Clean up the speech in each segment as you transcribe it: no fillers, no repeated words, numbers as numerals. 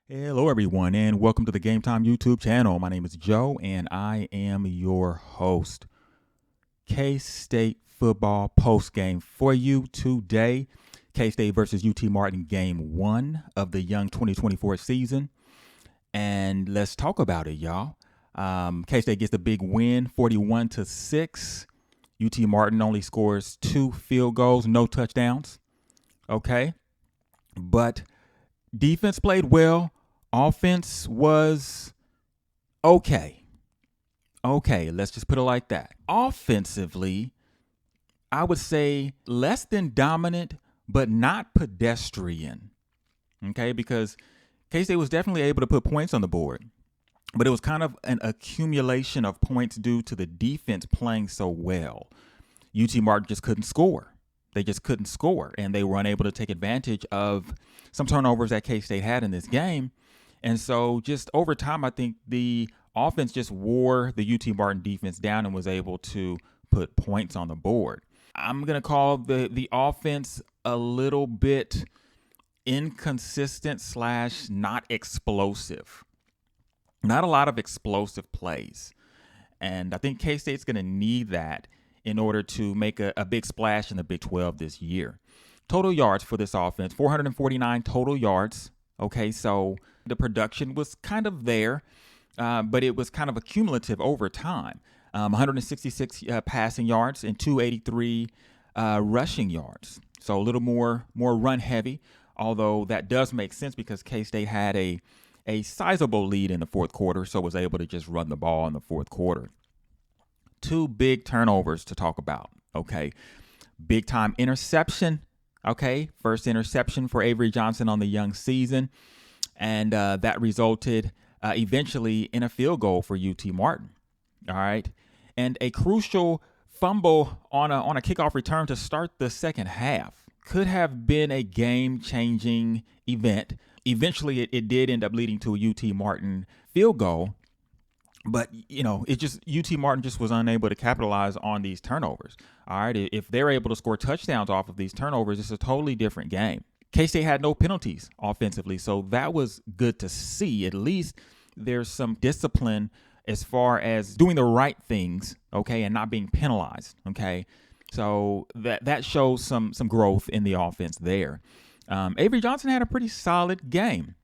Hello, everyone, and welcome to the Game Time YouTube channel. My name is Joe, and I am your host. K-State football post game for you today. K-State versus UT Martin, game 1 of the young 2024 season. And let's talk about it, y'all. K-State gets the big win, 41-6. UT Martin only scores 2 field goals, no touchdowns. Okay, but defense played well. Offense was okay. Okay, let's just put it like that. Offensively, I would say less than dominant, but not pedestrian. Okay, because K-State was definitely able to put points on the board, but it was kind of an accumulation of points due to the defense playing so well. UT Martin just couldn't score. They just couldn't score, and they were unable to take advantage of some turnovers that K-State had in this game. And so just over time, I think the offense just wore the UT Martin defense down and was able to put points on the board. I'm going to call the offense a little bit inconsistent / not explosive. Not a lot of explosive plays. And I think K-State's going to need that in order to make a big splash in the Big 12 this year. Total yards for this offense, 449 total yards. Okay, so the production was kind of there, but it was kind of accumulative over time. 166 passing yards and 283 rushing yards. So a little more run heavy, although that does make sense because K-State had a sizable lead in the fourth quarter, so was able to just run the ball in the fourth quarter. 2 big turnovers to talk about. Okay, big time interception. Okay, first interception for Avery Johnson on the young season, and that resulted eventually in a field goal for UT Martin. All right, and a crucial fumble on a kickoff return to start the second half could have been a game-changing event. Eventually, it did end up leading to a UT Martin field goal. But, UT Martin just was unable to capitalize on these turnovers. All right. If they're able to score touchdowns off of these turnovers, it's a totally different game. K-State had no penalties offensively, so that was good to see. At least there's some discipline as far as doing the right things, okay, and not being penalized, okay. So that shows some growth in the offense there. Avery Johnson had a pretty solid game.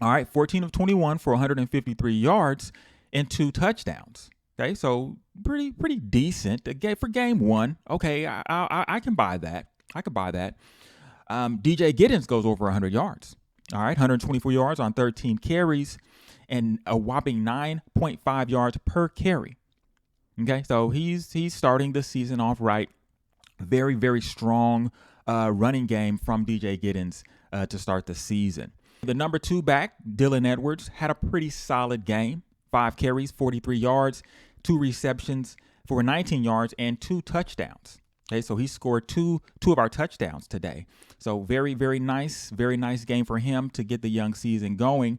All right, 14 of 21 for 153 yards. And 2 touchdowns. Okay, so pretty decent for game 1. Okay, I can buy that. DJ Giddens goes over 100 yards. All right, 124 yards on 13 carries and a whopping 9.5 yards per carry. Okay, so he's starting the season off right. Very strong running game from DJ Giddens to start the season. The number 2 back, Dylan Edwards, had a pretty solid game. 5 carries, 43 yards, 2 receptions for 19 yards and 2 touchdowns. Okay, so he scored two of our touchdowns today. So very nice game for him to get the young season going.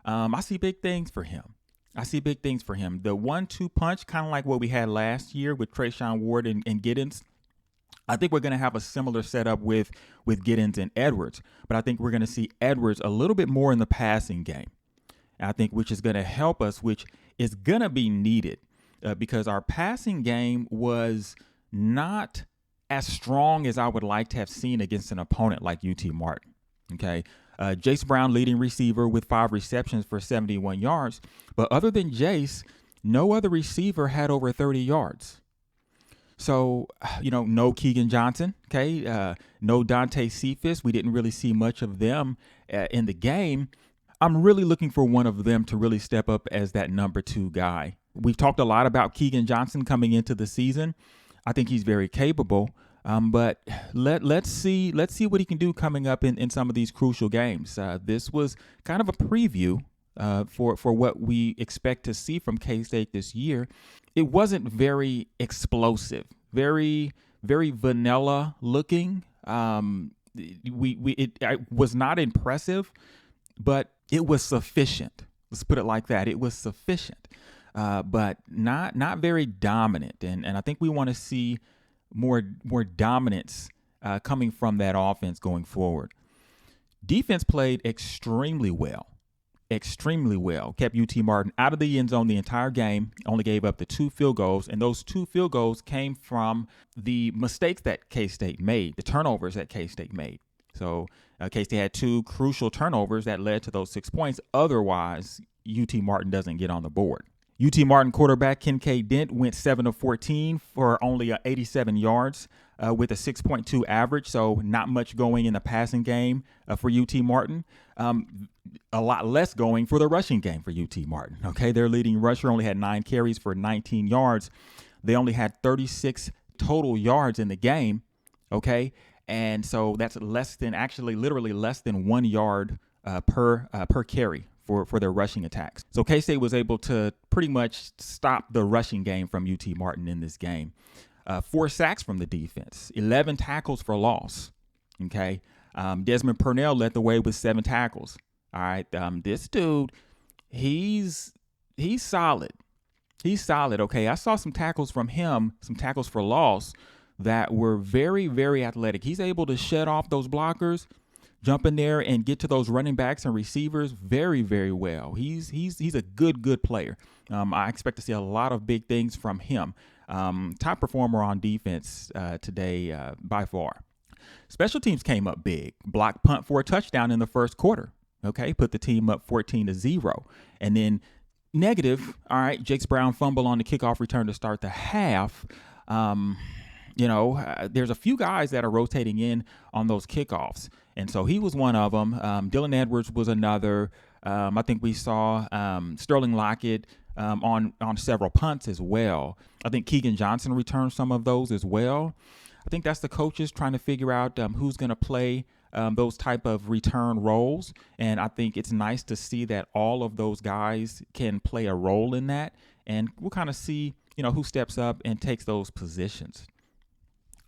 I see big things for him. The 1-2 punch, kind of like what we had last year with Trayshawn Ward and Giddens. I think we're going to have a similar setup with Giddens and Edwards, but I think we're going to see Edwards a little bit more in the passing game. I think which is going to help us, which is going to be needed because our passing game was not as strong as I would like to have seen against an opponent like UT Martin. Okay, Jace Brown, leading receiver with 5 receptions for 71 yards. But other than Jace, no other receiver had over 30 yards. So, no Keegan Johnson, okay, no Dante Cephas. We didn't really see much of them in the game. I'm really looking for one of them to really step up as that number 2 guy. We've talked a lot about Keegan Johnson coming into the season. I think he's very capable, but let's see what he can do coming up in some of these crucial games. This was kind of a preview for what we expect to see from K-State this year. It wasn't very explosive, very vanilla looking. It was not impressive, but it was sufficient. Let's put it like that. It was sufficient, but not very dominant. And I think we want to see more dominance coming from that offense going forward. Defense played extremely well. extremely well, kept UT Martin out of the end zone the entire game, only gave up the 2 field goals, and those 2 field goals came from the mistakes that K-State made, the turnovers that K-State made. So K-State had 2 crucial turnovers that led to those 6 points. Otherwise, UT Martin doesn't get on the board. UT Martin quarterback Kincaid Dent went 7 of 14 for only 87 yards with a 6.2 average, so not much going in the passing game for UT Martin. A lot less going for the rushing game for UT Martin. Okay, their leading rusher only had 9 carries for 19 yards. They only had 36 total yards in the game. Okay, and so that's literally less than 1 yard per carry for their rushing attacks. So K-State was able to pretty much stop the rushing game from UT Martin in this game. 4 sacks from the defense, 11 tackles for loss. Okay, Desmond Purnell led the way with 7 tackles. All right, this dude, he's solid. He's solid. Okay, I saw some tackles from him, some tackles for loss that were very, very athletic. He's able to shed off those blockers, jump in there and get to those running backs and receivers very, very well. He's a good player. I expect to see a lot of big things from him. Top performer on defense today by far. Special teams came up big. Block punt for a touchdown in the first quarter. Okay, put the team up 14-0. And then negative, all right, Jakes Brown fumble on the kickoff return to start the half. There's a few guys that are rotating in on those kickoffs. And so he was one of them. Dylan Edwards was another. I think we saw Sterling Lockett on several punts as well. I think Keegan Johnson returned some of those as well. I think that's the coaches trying to figure out who's going to play those type of return roles. And I think it's nice to see that all of those guys can play a role in that. And we'll kind of see, who steps up and takes those positions.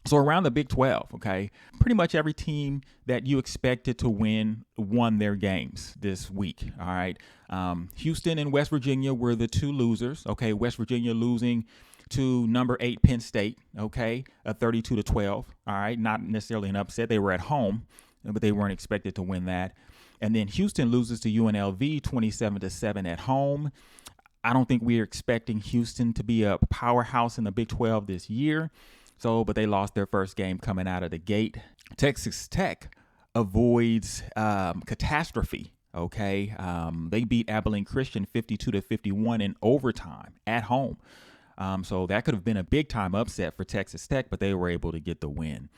So around the Big 12, okay, pretty much every team that you expected to win won their games this week, all right? Houston and West Virginia were the 2 losers, okay? West Virginia losing to number 8 Penn State, okay, 32-12, all right? Not necessarily an upset. They were at home, but they weren't expected to win that. And then Houston loses to UNLV 27-7 at home. I don't think we're expecting Houston to be a powerhouse in the Big 12 this year. But they lost their first game coming out of the gate. Texas Tech avoids catastrophe. Okay, they beat Abilene Christian 52-51 in overtime at home. So that could have been a big time upset for Texas Tech, but they were able to get the win.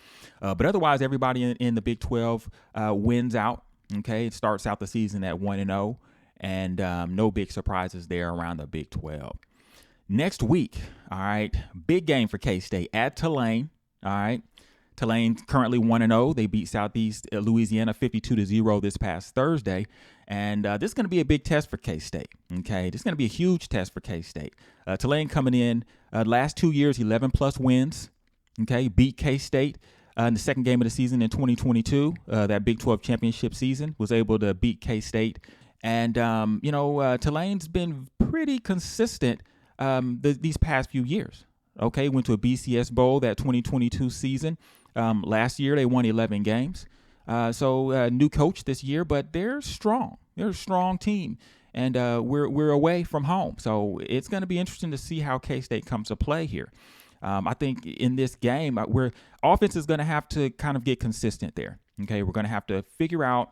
But otherwise, everybody in the Big 12 wins out. Okay, it starts out the season at 1-0, and no big surprises there around the Big 12. Next week, all right, big game for K-State at Tulane, all right. Tulane currently 1-0. They beat Southeast Louisiana 52-0 this past Thursday. And this is going to be a big test for K-State, okay? This is going to be a huge test for K-State. Tulane coming in last 2 years, 11-plus wins, okay? Beat K-State in the second game of the season in 2022. That Big 12 championship season was able to beat K-State. And, Tulane's been pretty consistent these past few years. Okay, went to a BCS Bowl that 2022 season. Last year they won 11 games. So new coach this year, but they're strong. They're a strong team, and we're away from home. So it's going to be interesting to see how K-State comes to play here. I think in this game, where offense is going to have to kind of get consistent there. Okay, we're going to have to figure out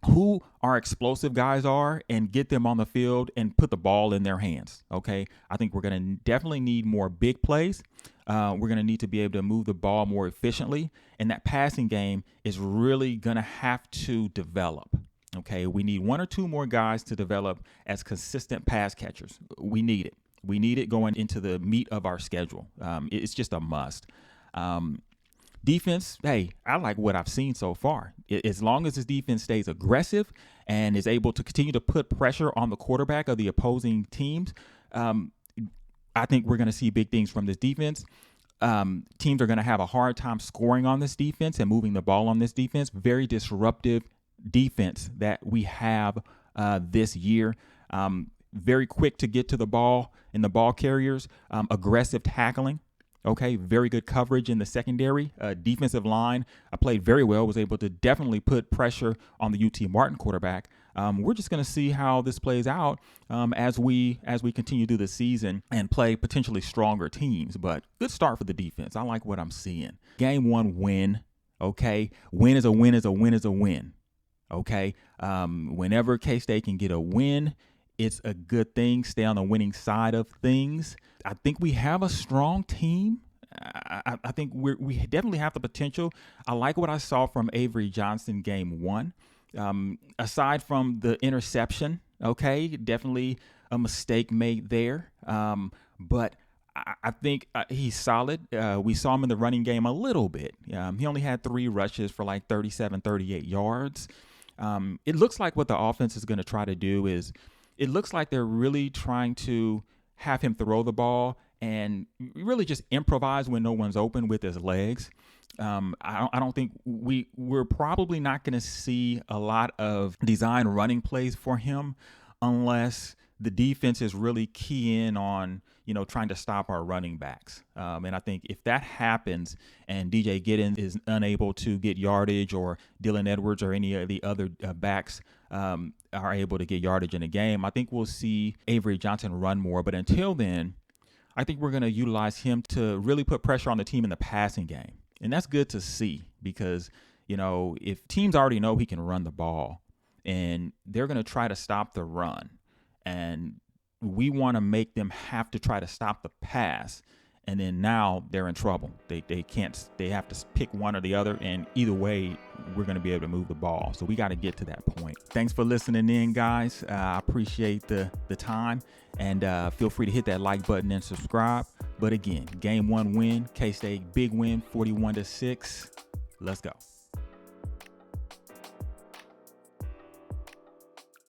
who our explosive guys are and get them on the field and put the ball in their hands, okay? I think we're going to definitely need more big plays. We're going to need to be able to move the ball more efficiently, and that passing game is really going to have to develop, okay? We need 1 or 2 more guys to develop as consistent pass catchers. We need it. We need it going into the meat of our schedule. It's just a must. Defense, hey, I like what I've seen so far. As long as this defense stays aggressive and is able to continue to put pressure on the quarterback of the opposing teams, I think we're going to see big things from this defense. Teams are going to have a hard time scoring on this defense and moving the ball on this defense. Very disruptive defense that we have this year. Very quick to get to the ball and the ball carriers. Aggressive tackling. Okay, very good coverage in the secondary. Defensive line played very well, was able to definitely put pressure on the UT Martin quarterback. we're just going to see how this plays out as we continue through the season and play potentially stronger teams. But good start for the defense. I like what I'm seeing. Game 1 win. Okay, win is a win is a win is a win. Okay, whenever K-State can get a win, it's a good thing. Stay on the winning side of things. I think we have a strong team. I think we definitely have the potential. I like what I saw from Avery Johnson game 1. Aside from the interception, okay, definitely a mistake made there. But I think he's solid. We saw him in the running game a little bit. He only had 3 rushes for like 37, 38 yards. It looks like what the offense is going to try to do is it looks like they're really trying to have him throw the ball and really just improvise when no one's open with his legs. I don't think we're probably not going to see a lot of design running plays for him unless the defense is really keying on, trying to stop our running backs. And I think if that happens and DJ Giddens is unable to get yardage or Dylan Edwards or any of the other backs are able to get yardage in a game, I think we'll see Avery Johnson run more. But until then, I think we're going to utilize him to really put pressure on the team in the passing game. And that's good to see because, if teams already know he can run the ball and they're going to try to stop the run, and we want to make them have to try to stop the pass, and then now they're in trouble. They have to pick one or the other, and either way, we're going to be able to move the ball. So we got to get to that point. Thanks for listening in, guys. I appreciate the time, and feel free to hit that like button and subscribe. But again, game 1 win, K-State big win, 41-6. Let's go.